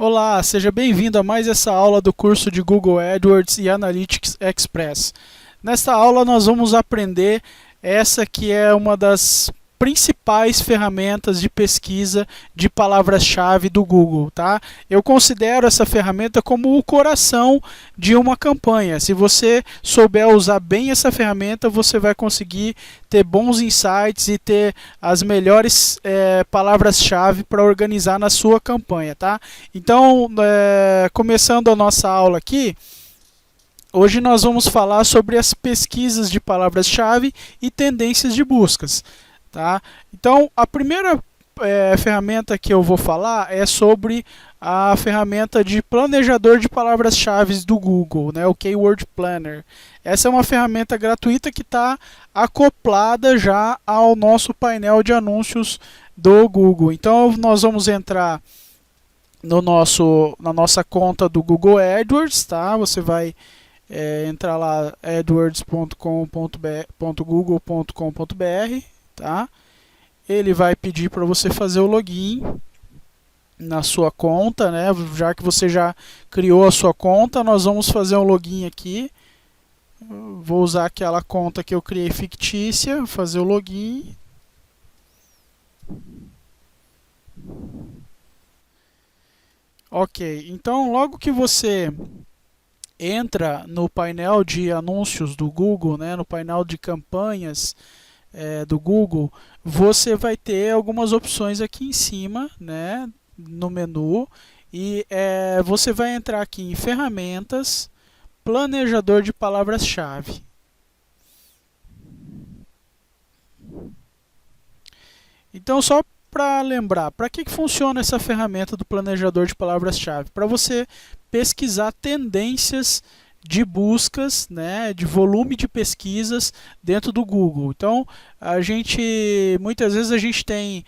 Olá, seja bem-vindo a mais essa aula do curso de Google AdWords e Analytics Express. Nesta aula nós vamos aprender essa que é uma das principais ferramentas de pesquisa de palavras-chave do Google, tá? Eu considero essa ferramenta como o coração de uma campanha. Se você souber usar bem essa ferramenta, você vai conseguir ter bons insights e ter as melhores palavras-chave para organizar na sua campanha, tá? Então, começando a nossa aula aqui, hoje nós vamos falar sobre as pesquisas de palavras-chave e tendências de buscas. Tá? Então, a primeira ferramenta que eu vou falar é sobre a ferramenta de planejador de palavras-chave do Google, né, o Keyword Planner. Essa é uma ferramenta gratuita que está acoplada já ao nosso painel de anúncios do Google. Então, nós vamos entrar na nossa conta do Google AdWords, tá? Você vai entrar lá adwords.com.google.com.br, tá? Ele vai pedir para você fazer o login na sua conta, né? Já que você já criou a sua conta, nós vamos fazer um login aqui. Vou usar aquela conta que eu criei fictícia, fazer o login. Ok, então logo que você entra no painel de anúncios do Google, né, no painel de campanhas do Google, você vai ter algumas opções aqui em cima, né, no menu, e você vai entrar aqui em ferramentas, planejador de palavras-chave. Então, só para lembrar, para que funciona essa ferramenta do planejador de palavras-chave? Para você pesquisar tendências de buscas, né, de volume de pesquisas dentro do Google. Então, muitas vezes a gente tem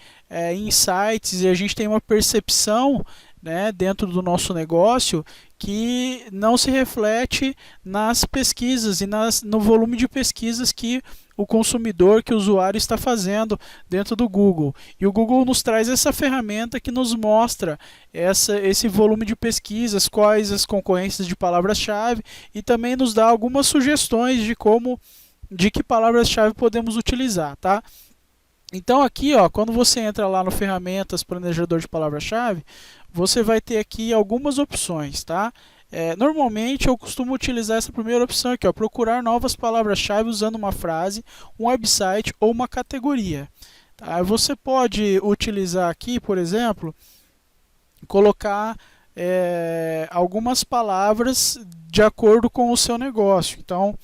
insights e a gente tem uma percepção, né, dentro do nosso negócio que não se reflete nas pesquisas e no volume de pesquisas que o consumidor, que o usuário está fazendo dentro do Google. E o Google nos traz essa ferramenta que nos mostra esse volume de pesquisas, quais as concorrências de palavras-chave, e também nos dá algumas sugestões de que palavras-chave podemos utilizar, tá? Então aqui, ó, quando você entra lá no ferramentas planejador de palavra-chave, você vai ter aqui algumas opções, tá? Normalmente eu costumo utilizar essa primeira opção aqui, ó, procurar novas palavras-chave usando uma frase, um website ou uma categoria. Tá? Você pode utilizar aqui, por exemplo, colocar algumas palavras de acordo com o seu negócio. Então,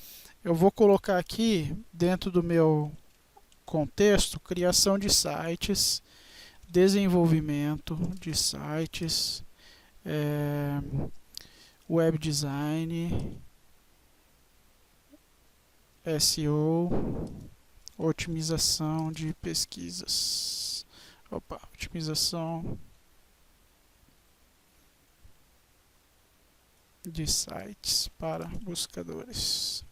eu vou colocar aqui dentro do meu contexto, criação de sites, desenvolvimento de sites, web design, SEO, otimização de pesquisas. Otimização de sites para buscadores.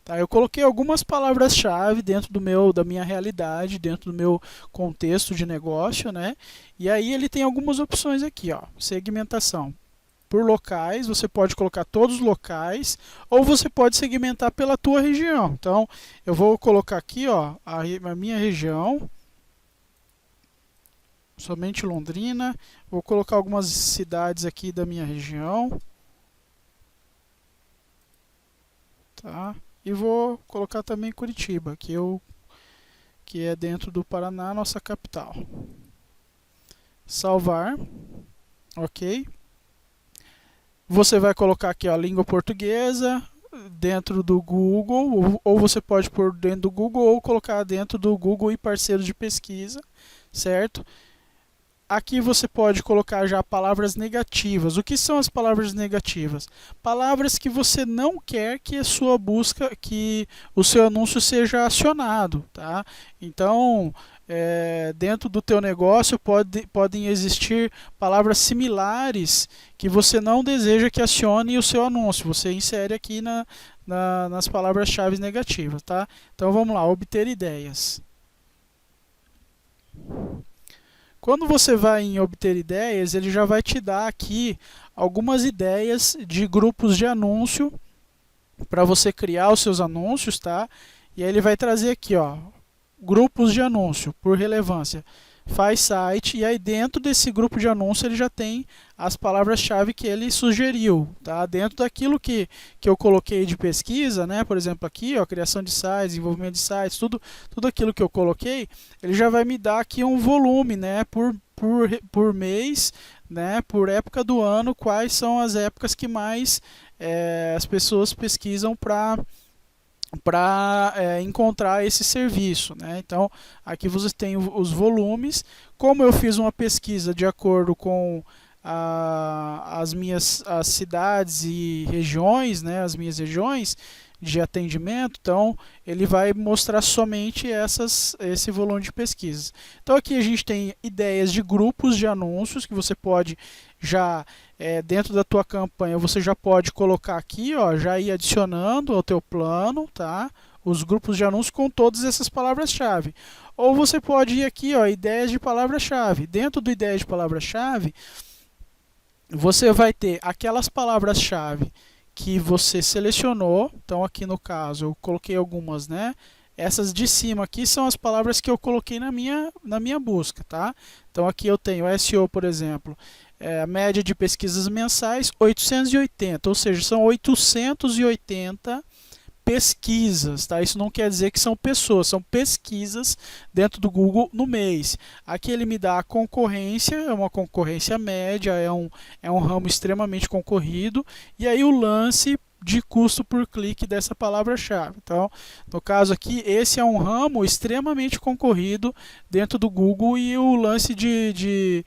Tá, eu coloquei algumas palavras-chave dentro da minha realidade, dentro do meu contexto de negócio, né? E aí ele tem algumas opções aqui, ó. Segmentação por locais, você pode colocar todos os locais, ou você pode segmentar pela tua região. Então, eu vou colocar aqui, ó, a minha região, somente Londrina. Vou colocar algumas cidades aqui da minha região. Tá? E vou colocar também Curitiba, que é dentro do Paraná, nossa capital. Salvar. Ok. Você vai colocar aqui a língua portuguesa dentro do Google, ou você pode pôr dentro do Google ou colocar dentro do Google e parceiros de pesquisa, certo? Aqui você pode colocar já palavras negativas. O que são as palavras negativas? Palavras que você não quer que a sua busca, que o seu anúncio seja acionado, tá? Então, dentro do teu negócio podem existir palavras similares que você não deseja que acione o seu anúncio. Você insere aqui nas palavras-chave negativas, tá? Então vamos lá, obter ideias. Quando você vai em obter ideias, ele já vai te dar aqui algumas ideias de grupos de anúncio para você criar os seus anúncios, tá? E aí ele vai trazer aqui, ó, grupos de anúncio por relevância. Faz site, e aí dentro desse grupo de anúncio ele já tem as palavras-chave que ele sugeriu, tá? Dentro daquilo que eu coloquei de pesquisa, né? Por exemplo, aqui, ó, criação de sites, desenvolvimento de sites, tudo aquilo que eu coloquei, ele já vai me dar aqui um volume, né? Por mês, né? Por época do ano, quais são as épocas que mais as pessoas pesquisam para encontrar esse serviço, né? Então, aqui você tem os volumes. Como eu fiz uma pesquisa de acordo com as cidades e regiões, né? As minhas regiões de atendimento, então ele vai mostrar somente esse volume de pesquisas. Então aqui a gente tem ideias de grupos de anúncios que você pode já dentro da tua campanha, você já pode colocar aqui, ó, já ir adicionando ao teu plano, tá? Os grupos de anúncios com todas essas palavras-chave. Ou você pode ir aqui, ó, ideias de palavra-chave. Dentro do ideias de palavra-chave, você vai ter aquelas palavras-chave que você selecionou. Então aqui no caso eu coloquei algumas, né? Essas de cima aqui são as palavras que eu coloquei na minha busca, tá? Então aqui eu tenho SEO, por exemplo, a média de pesquisas mensais 880, ou seja, são 880 pesquisas, tá? Isso não quer dizer que são pessoas, são pesquisas dentro do Google no mês. Aqui ele me dá a concorrência, é uma concorrência média, é um ramo extremamente concorrido, e aí o lance de custo por clique dessa palavra-chave. Então, no caso aqui, esse é um ramo extremamente concorrido dentro do Google e o lance de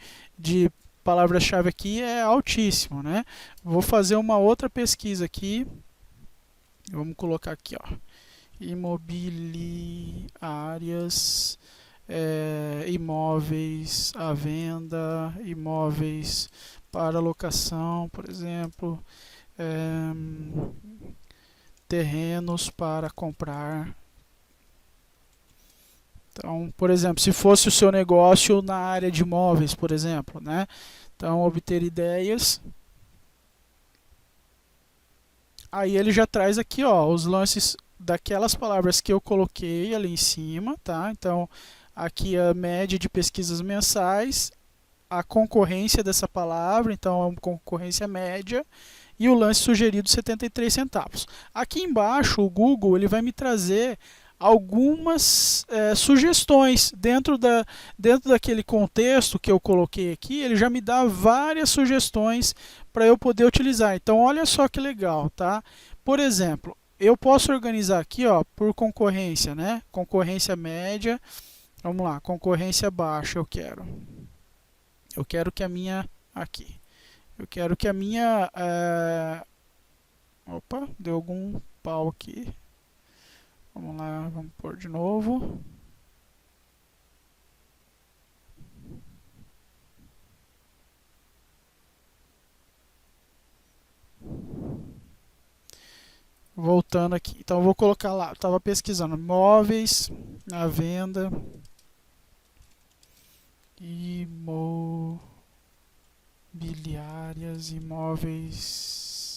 palavra-chave aqui é altíssimo, né? Vou fazer uma outra pesquisa aqui. Vamos colocar aqui, ó, imobiliárias, imóveis à venda, imóveis para locação, por exemplo, terrenos para comprar. Então, por exemplo, se fosse o seu negócio na área de imóveis, por exemplo, né? Então, obter ideias. Aí ele já traz aqui, ó, os lances daquelas palavras que eu coloquei ali em cima, tá? Então, aqui a média de pesquisas mensais, a concorrência dessa palavra, então é uma concorrência média, e o lance sugerido 73 centavos. Aqui embaixo, o Google ele vai me trazer algumas sugestões dentro daquele contexto que eu coloquei aqui. Ele já me dá várias sugestões para eu poder utilizar. Então olha só que legal, tá? Por exemplo, eu posso organizar aqui, ó, por concorrência, né? Concorrência média, vamos lá, concorrência baixa eu quero que a minha aqui, eu quero que a minha opa, deu algum pau aqui. Vamos lá, vamos pôr de novo. Voltando aqui. Então eu vou colocar lá, estava pesquisando imóveis à venda, imobiliárias, imóveis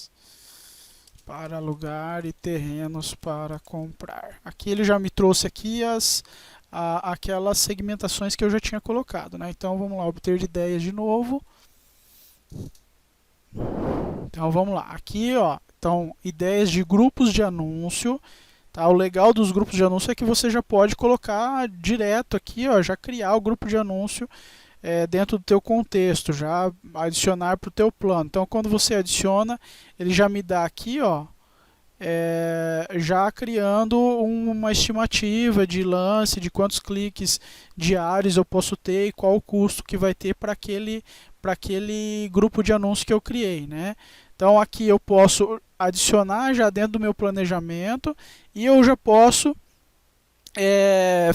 para alugar e terrenos para comprar. Aqui ele já me trouxe aqui aquelas segmentações que eu já tinha colocado, né? Então vamos lá, obter ideias de novo. Então vamos lá, aqui ó, então ideias de grupos de anúncio. Tá? O legal dos grupos de anúncio é que você já pode colocar direto aqui, ó, já criar o grupo de anúncio dentro do teu contexto, já adicionar para o teu plano. Então quando você adiciona, ele já me dá aqui, ó, já criando uma estimativa de lance, de quantos cliques diários eu posso ter e qual o custo que vai ter para aquele grupo de anúncio que eu criei, né? Então aqui eu posso adicionar já dentro do meu planejamento e eu já posso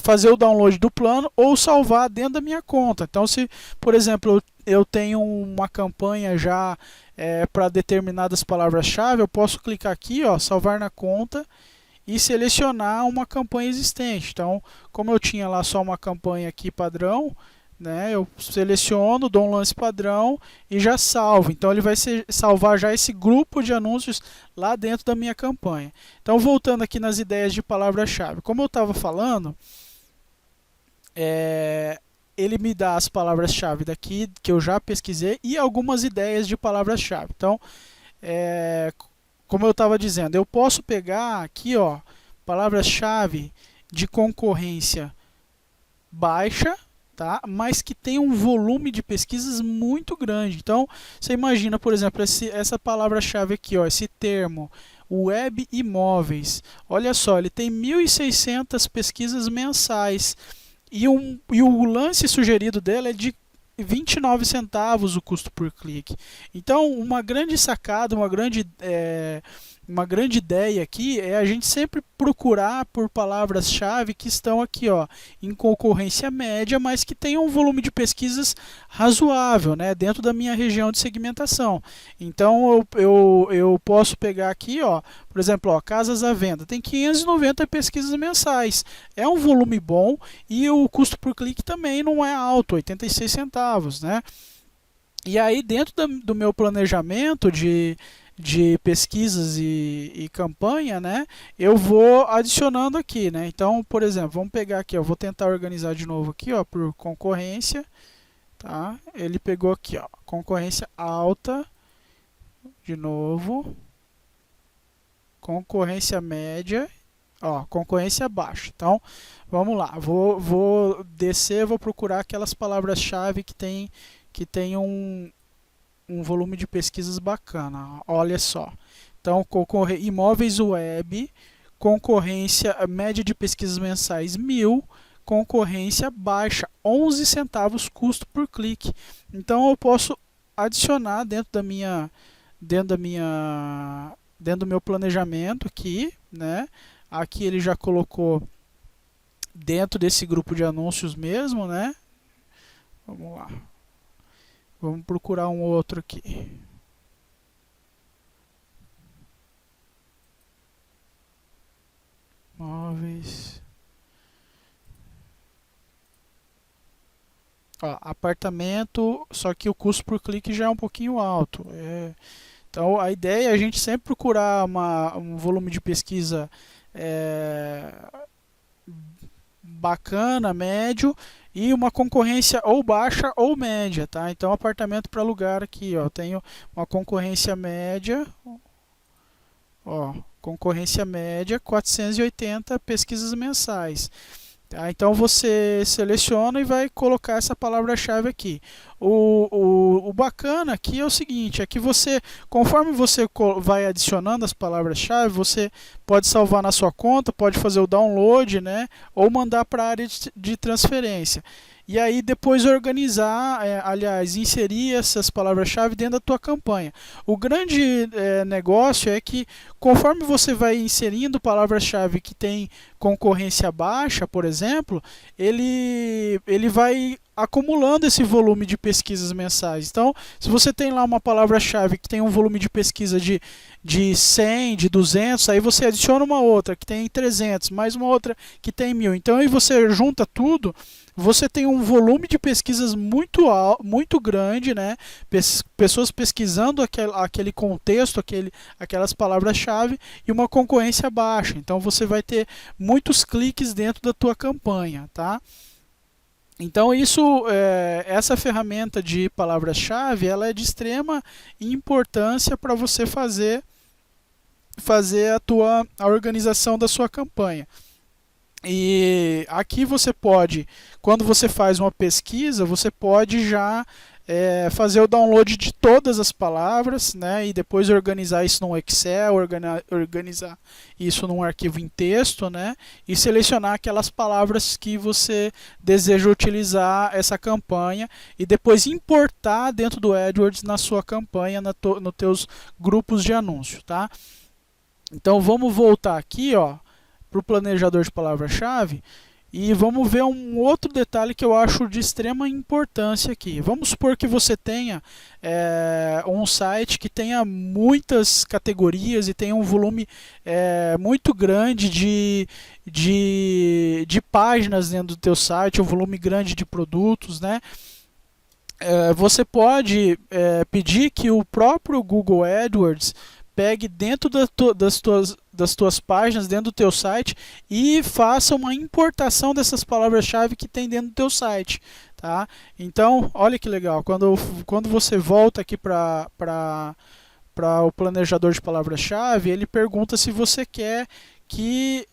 fazer o download do plano ou salvar dentro da minha conta. Então se, por exemplo, eu tenho uma campanha já para determinadas palavras-chave, eu posso clicar aqui, ó, salvar na conta e selecionar uma campanha existente. Então, como eu tinha lá só uma campanha aqui padrão, né? Eu seleciono, dou um lance padrão e já salvo. Então ele vai salvar já esse grupo de anúncios lá dentro da minha campanha. Então voltando aqui nas ideias de palavra-chave, como eu estava falando, ele me dá as palavras-chave daqui que eu já pesquisei e algumas ideias de palavras-chave. Então, como eu estava dizendo, eu posso pegar aqui, ó, palavras-chave de concorrência baixa, tá? Mas que tem um volume de pesquisas muito grande. Então, você imagina, por exemplo, essa palavra-chave aqui, ó, esse termo, web imóveis. Olha só, ele tem 1.600 pesquisas mensais. E o lance sugerido dela é de 29 centavos o custo por clique. Então, uma grande sacada, uma grande ideia aqui é a gente sempre procurar por palavras-chave que estão aqui, ó, em concorrência média, mas que tenham um volume de pesquisas razoável, né, dentro da minha região de segmentação. Então, eu posso pegar aqui, ó, por exemplo, ó, casas à venda, tem 590 pesquisas mensais. É um volume bom e o custo por clique também não é alto, 86 centavos, né? E aí, dentro do meu planejamento de pesquisas e campanha, né, eu vou adicionando aqui, né? Então, por exemplo, vamos pegar aqui, eu vou tentar organizar de novo aqui, ó, por concorrência, tá? Ele pegou aqui, ó, concorrência alta, de novo, concorrência média, ó, concorrência baixa. Então, vamos lá, vou descer, vou procurar aquelas palavras-chave que tem um volume de pesquisas bacana. Olha só. Então, imóveis web, concorrência média de pesquisas mensais 1.000, concorrência baixa 11 centavos custo por clique. Então, eu posso adicionar dentro do meu planejamento aqui, né? Aqui ele já colocou dentro desse grupo de anúncios mesmo, né? Vamos lá. Vamos procurar um outro aqui. Móveis. Ó, apartamento, só que o custo por clique já é um pouquinho alto. Então a ideia é a gente sempre procurar um volume de pesquisa bacana, médio, e uma concorrência ou baixa ou média, tá? Então, apartamento para alugar aqui, ó, tenho uma concorrência média, ó, concorrência média, 480 pesquisas mensais. Tá? Então, você seleciona e vai colocar essa palavra-chave aqui. O bacana aqui é o seguinte, é que conforme você vai adicionando as palavras-chave, você pode salvar na sua conta, pode fazer o download, né, ou mandar para a área de transferência. E aí depois organizar, aliás, inserir essas palavras-chave dentro da tua campanha. O grande negócio é que conforme você vai inserindo palavras-chave que tem concorrência baixa, por exemplo, ele vai acumulando esse volume de pesquisas mensais. Então, se você tem lá uma palavra-chave que tem um volume de pesquisa de 100, de 200, aí você adiciona uma outra que tem 300, mais uma outra que tem 1.000. Então, aí você junta tudo, você tem um volume de pesquisas muito grande, né? Pessoas pesquisando aquele contexto, aquelas palavras-chave e uma concorrência baixa. Então, você vai ter muitos cliques dentro da tua campanha, tá? Então essa ferramenta de palavra-chave, ela é de extrema importância para você fazer a organização da sua campanha. E aqui você pode, quando você faz uma pesquisa, você pode já fazer o download de todas as palavras, né, e depois organizar isso no Excel, organizar isso num arquivo em texto, né, e selecionar aquelas palavras que você deseja utilizar essa campanha e depois importar dentro do AdWords na sua campanha, nos teus grupos de anúncio, tá? Então vamos voltar aqui, ó, para o planejador de palavra-chave. E vamos ver um outro detalhe que eu acho de extrema importância aqui. Vamos supor que você tenha um site que tenha muitas categorias e tenha um volume muito grande de páginas dentro do teu site, um volume grande de produtos, né? Você pode pedir que o próprio Google AdWords pegue dentro das tuas páginas, dentro do teu site e faça uma importação dessas palavras-chave que tem dentro do teu site, tá? Então, olha que legal, quando você volta aqui para o planejador de palavras-chave, ele pergunta se você quer que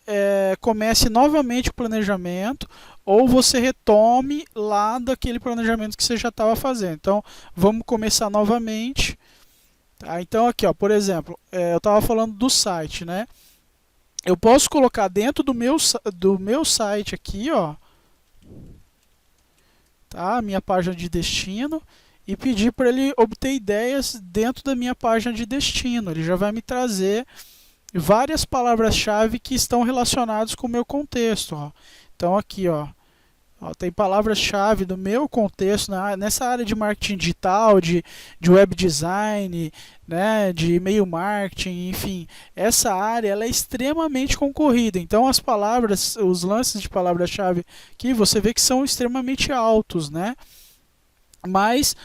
comece novamente o planejamento ou você retome lá daquele planejamento que você já estava fazendo. Então, vamos começar novamente. Tá? Então, aqui, ó, por exemplo, eu estava falando do site, né? Eu posso colocar dentro do meu site aqui, ó, tá? A minha página de destino e pedir para ele obter ideias dentro da minha página de destino. Ele já vai me trazer várias palavras-chave que estão relacionadas com o meu contexto. Ó. Então aqui, ó, tem palavras-chave do meu contexto nessa área de marketing digital, de web design, né, de e-mail marketing, enfim. Essa área ela é extremamente concorrida. Então as palavras, os lances de palavra-chave que você vê que são extremamente altos, né? Mas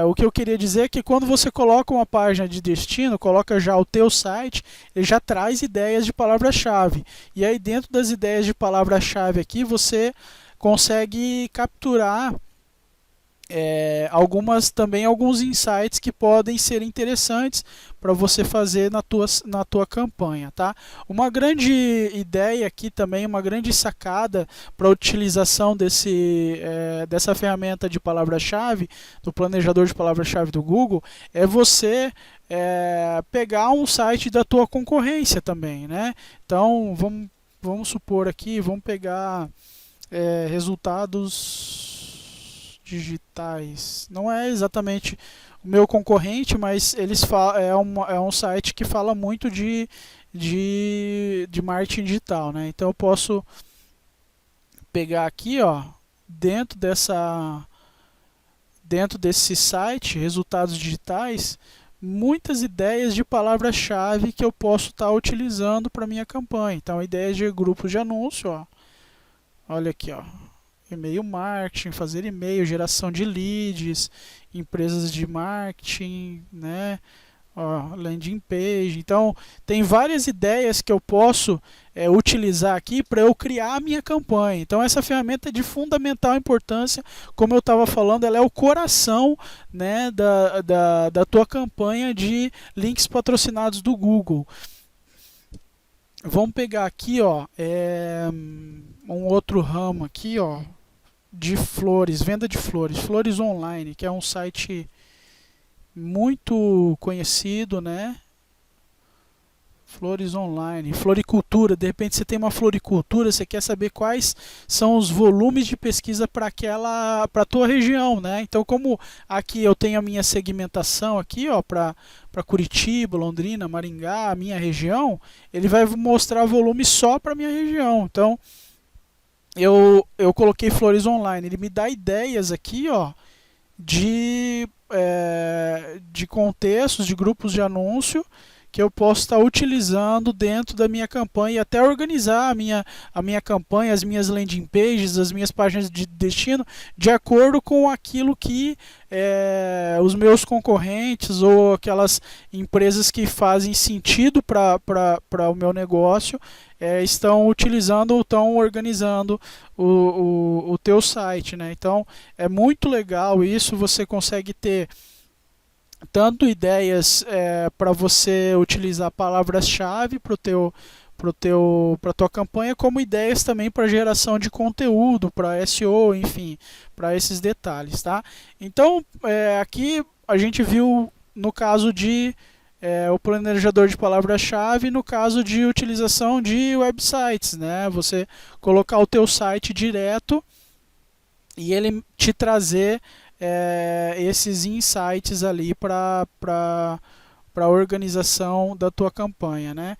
o que eu queria dizer é que quando você coloca uma página de destino, coloca já o teu site, ele já traz ideias de palavra-chave. E aí dentro das ideias de palavra-chave aqui, você consegue capturar alguns insights que podem ser interessantes para você fazer na tua campanha, tá? Uma grande ideia aqui também, uma grande sacada para a utilização dessa ferramenta de palavra-chave, do planejador de palavra-chave do Google, é você pegar um site da tua concorrência também, né? Então, vamos supor aqui, vamos pegar resultados digitais. Não é exatamente o meu concorrente, mas é um site que fala muito de marketing digital, né? Então eu posso pegar aqui, ó, dentro desse site, resultados digitais, muitas ideias de palavra-chave que eu posso estar utilizando para minha campanha. Então, ideias de grupos de anúncio, ó. Olha aqui, ó. E-mail marketing, fazer e-mail, geração de leads, empresas de marketing, né? Ó, landing page. Então, tem várias ideias que eu posso utilizar aqui para eu criar a minha campanha. Então, essa ferramenta é de fundamental importância. Como eu estava falando, ela é o coração, né, da tua campanha de links patrocinados do Google. Vamos pegar aqui, ó, um outro ramo aqui, ó, de flores, venda de flores, Flores Online, que é um site muito conhecido, né? Flores Online, floricultura, de repente você tem uma floricultura, você quer saber quais são os volumes de pesquisa para a tua região, né? Então, como aqui eu tenho a minha segmentação aqui, ó, para Curitiba, Londrina, Maringá, a minha região, ele vai mostrar volume só para minha região. Então, eu coloquei Flores Online, ele me dá ideias aqui, ó, de contextos, de grupos de anúncio que eu posso estar utilizando dentro da minha campanha e até organizar a minha campanha, as minhas landing pages, as minhas páginas de destino de acordo com aquilo que os meus concorrentes ou aquelas empresas que fazem sentido para o meu negócio estão utilizando ou estão organizando o teu site, né? Então é muito legal isso, você consegue ter tanto ideias para você utilizar palavras-chave para tua campanha, como ideias também para geração de conteúdo, para SEO, enfim, para esses detalhes, tá? Então, aqui a gente viu no caso de o planejador de palavra-chave, no caso de utilização de websites, né? Você colocar o teu site direto e ele te trazer esses insights ali para a organização da tua campanha, né?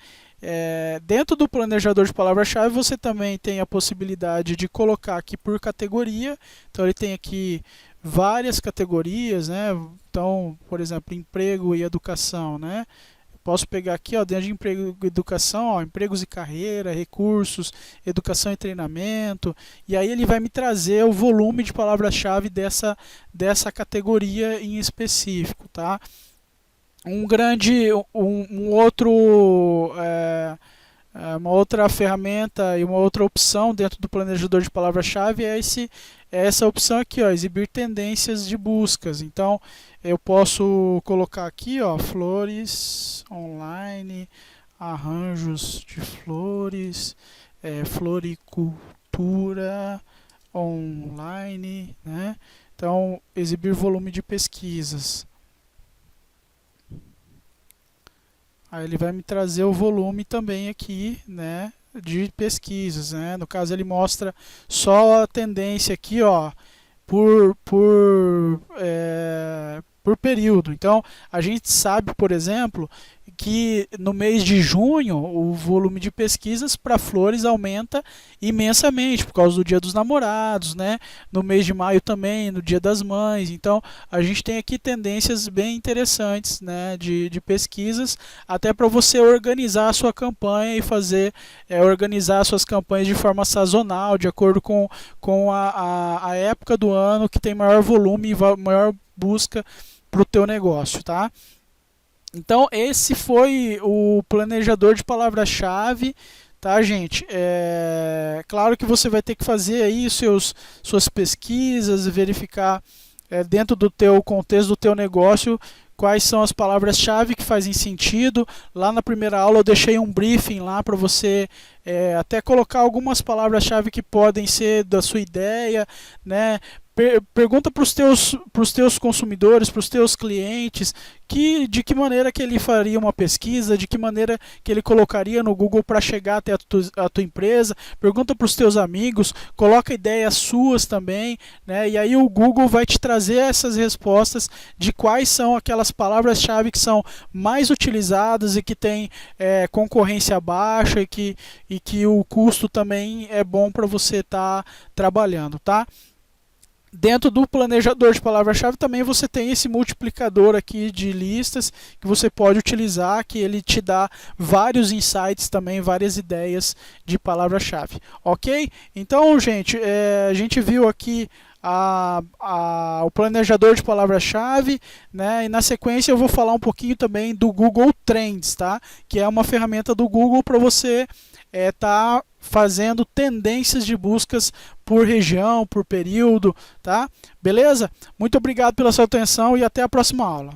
Dentro do planejador de palavra-chave você também tem a possibilidade de colocar aqui por categoria. Então ele tem aqui várias categorias, né? Então, por exemplo, emprego e educação, né? Posso pegar aqui, ó, dentro de emprego e educação, ó, empregos e carreira, recursos, educação e treinamento, e aí ele vai me trazer o volume de palavras-chave dessa categoria em específico, tá? Um outro, uma outra ferramenta e uma outra opção dentro do planejador de palavra-chave é essa opção aqui, ó, exibir tendências de buscas. Então, eu posso colocar aqui, ó, flores online, arranjos de flores, floricultura online, né? Então, exibir volume de pesquisas. Aí ele vai me trazer o volume também aqui, né, de pesquisas, né? No caso ele mostra só a tendência aqui, ó, por período. Então a gente sabe, por exemplo, que no mês de junho o volume de pesquisas para flores aumenta imensamente por causa do Dia dos Namorados, né? No mês de maio também, no Dia das Mães. Então a gente tem aqui tendências bem interessantes, né, de pesquisas, até para você organizar a sua campanha e organizar suas campanhas de forma sazonal, de acordo com a época do ano que tem maior volume e maior busca para o teu negócio, tá? Então esse foi o planejador de palavra-chave, tá, gente? Claro que você vai ter que fazer aí suas pesquisas, verificar dentro do teu contexto do teu negócio quais são as palavras-chave que fazem sentido. Lá na primeira aula eu deixei um briefing lá para você até colocar algumas palavras-chave que podem ser da sua ideia, né? Pergunta para os teus consumidores, para os teus clientes, de que maneira que ele faria uma pesquisa, de que maneira que ele colocaria no Google para chegar até a tua empresa. Pergunta para os teus amigos, coloca ideias suas também, né? E aí o Google vai te trazer essas respostas de quais são aquelas palavras-chave que são mais utilizadas e que tem concorrência baixa e que o custo também é bom para você estar trabalhando, tá? Dentro do planejador de palavra-chave também você tem esse multiplicador aqui de listas que você pode utilizar, que ele te dá vários insights também, várias ideias de palavra-chave, ok? Então, gente, a gente viu aqui o planejador de palavra-chave, né? E na sequência eu vou falar um pouquinho também do Google Trends, tá? Que é uma ferramenta do Google para você tá fazendo tendências de buscas por região, por período, tá? Beleza? Muito obrigado pela sua atenção e até a próxima aula.